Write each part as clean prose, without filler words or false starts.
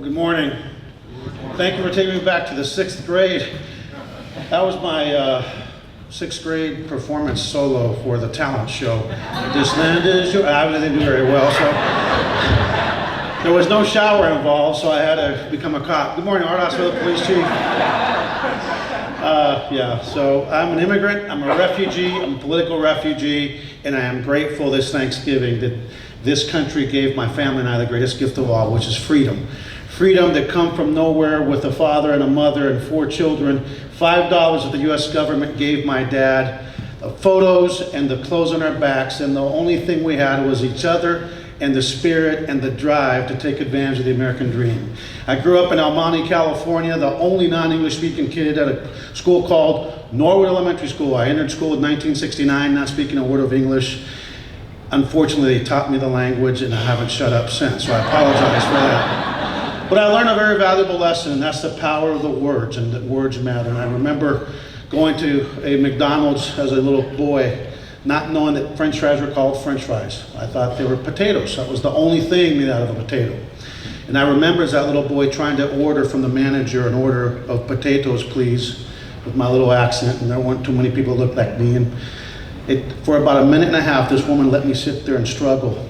Well, good morning. Thank you for taking me back to the 6th grade. That was my 6th grade performance solo for the talent show. This land is yours. I didn't do very well, so there was no shower involved, so I had to become a cop. Good morning, Art Acevedo, police chief. So I'm an immigrant, I'm a refugee, I'm a political refugee, and I am grateful this Thanksgiving that this country gave my family and I the greatest gift of all, which is freedom. Freedom that come from nowhere with a father and a mother and 4 children. $5 that the U.S. government gave my dad, the photos and the clothes on our backs, and the only thing we had was each other and the spirit and the drive to take advantage of the American dream. I grew up in El Monte, California, the only non-English speaking kid at a school called Norwood Elementary School. I entered school in 1969, not speaking a word of English. Unfortunately, they taught me the language and I haven't shut up since, so I apologize for that. But I learned a very valuable lesson, and that's the power of the words, and that words matter. And I remember going to a McDonald's as a little boy, not knowing that French fries were called French fries. I thought they were potatoes. That was the only thing made out of a potato. And I remember as that little boy trying to order from the manager an order of potatoes, please, with my little accent, and there weren't too many people that looked like me. And for about a minute and a half, this woman let me sit there and struggle.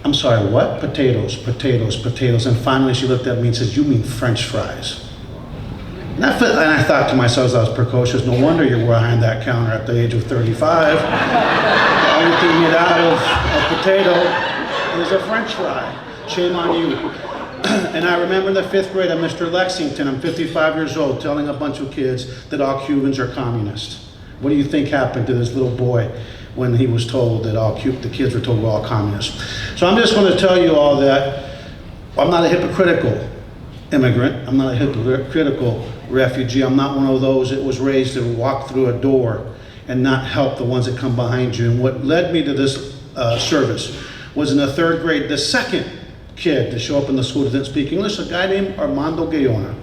I'm sorry, what? Potatoes, potatoes, potatoes. And finally she looked at me and says, you mean French fries? And I thought to myself as I was precocious, no wonder you're behind that counter at the age of 35. The only thing made out of a potato is a French fry. Shame on you. And I remember in the 5th grade at Mr. Lexington, I'm 55 years old, telling a bunch of kids that all Cubans are communists. What do you think happened to this little boy when he was told that the kids were told we're all communists? So I'm just going to tell you all that I'm not a hypocritical immigrant. I'm not a hypocritical refugee. I'm not one of those that was raised to walk through a door and not help the ones that come behind you. And what led me to this service was in the 3rd grade, the second kid to show up in the school that didn't speak English, a guy named Armando Gayona.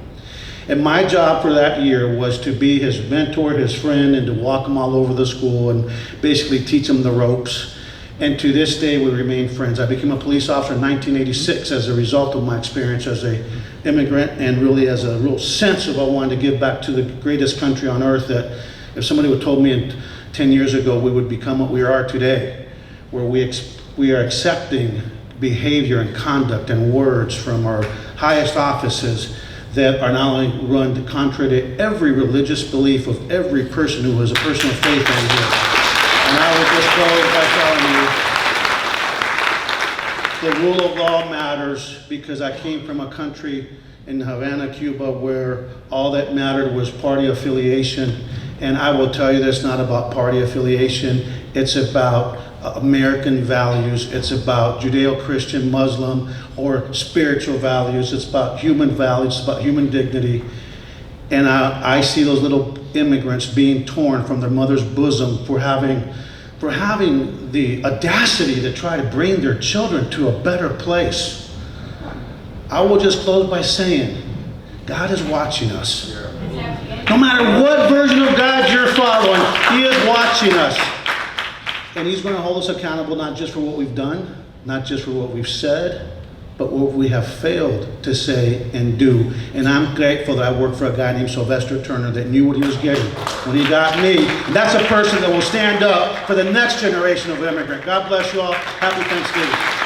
And my job for that year was to be his mentor, his friend, and to walk him all over the school and basically teach him the ropes. And to this day, we remain friends. I became a police officer in 1986 as a result of my experience as an immigrant, and really as a real sense of I wanted to give back to the greatest country on earth, that if somebody would have told me 10 years ago we would become what we are today, where we are accepting behavior and conduct and words from our highest offices that are not only run contrary to every religious belief of every person who has a personal faith in here. And I would just close by telling you, the rule of law matters, because I came from a country in Havana, Cuba, where all that mattered was party affiliation. And I will tell you, that's not about party affiliation. It's about American values. It's about Judeo-Christian, Muslim, or spiritual values. It's about human values. It's about human dignity. And I see those little immigrants being torn from their mother's bosom for having the audacity to try to bring their children to a better place. I will just close by saying, God is watching us. No matter what version of God you're following, He is watching us. And He's going to hold us accountable, not just for what we've done, not just for what we've said, but what we have failed to say and do. And I'm grateful that I worked for a guy named Sylvester Turner that knew what he was getting when he got me. And that's a person that will stand up for the next generation of immigrant. God bless you all. Happy Thanksgiving.